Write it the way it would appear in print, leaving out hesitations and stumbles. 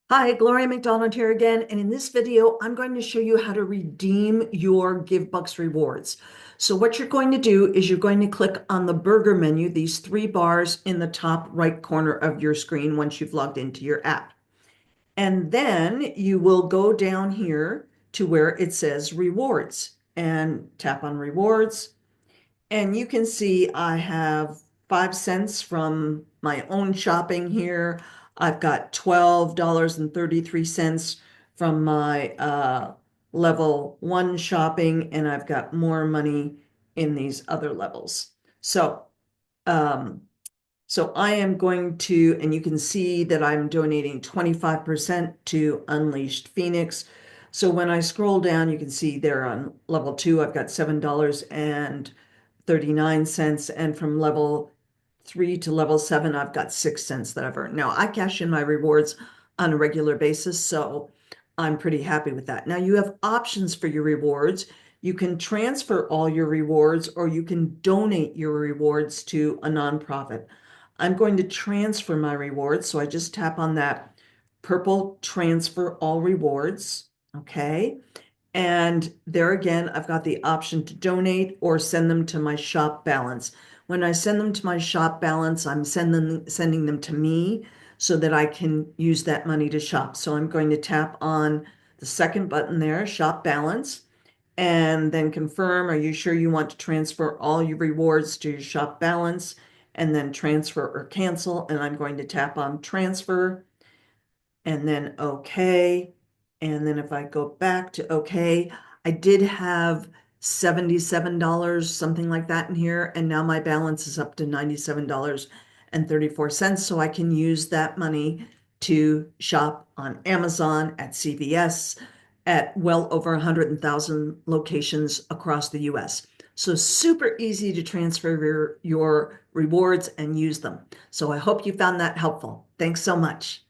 Hi, Gloria McDonald here again, and in this video, I'm going to show you how to redeem your GiveBux rewards. So what you're going to do is you're going to click on the burger menu, these three bars in the top right corner of your screen once you've logged into your app. And then you will go down here to where it says rewards and tap on rewards. And you can see I have 5 cents from my own shopping here. I've got $12.33 from my level one shopping, and I've got more money in these other levels. Um, so I am going to, and you can see that I'm donating 25% to Unleashed Phoenix. So when I scroll down, you can see there on level two, I've got $7.39. And from level three to level seven, I've got 6 cents that I've earned. Now I cash in my rewards on a regular basis, so I'm pretty happy with that. Now you have options for your rewards. You can transfer all your rewards or you can donate your rewards to a nonprofit. I'm going to transfer my rewards. So I just tap on that purple transfer all rewards. Okay. And there again, I've got the option to donate or send them to my shop balance. When I send them to my shop balance, I'm sending them to me so that I can use that money to shop. So I'm going to tap on the second button there, shop balance, and then confirm, are you sure you want to transfer all your rewards to your shop balance? And then transfer or cancel. And I'm going to tap on transfer and then okay. And then if I go back to okay, I did have $77, something like that in here. And now my balance is up to $97.34. So I can use that money to shop on Amazon, at CVS, at well over 100,000 locations across the US. So super easy to transfer your rewards and use them. So I hope you found that helpful. Thanks so much.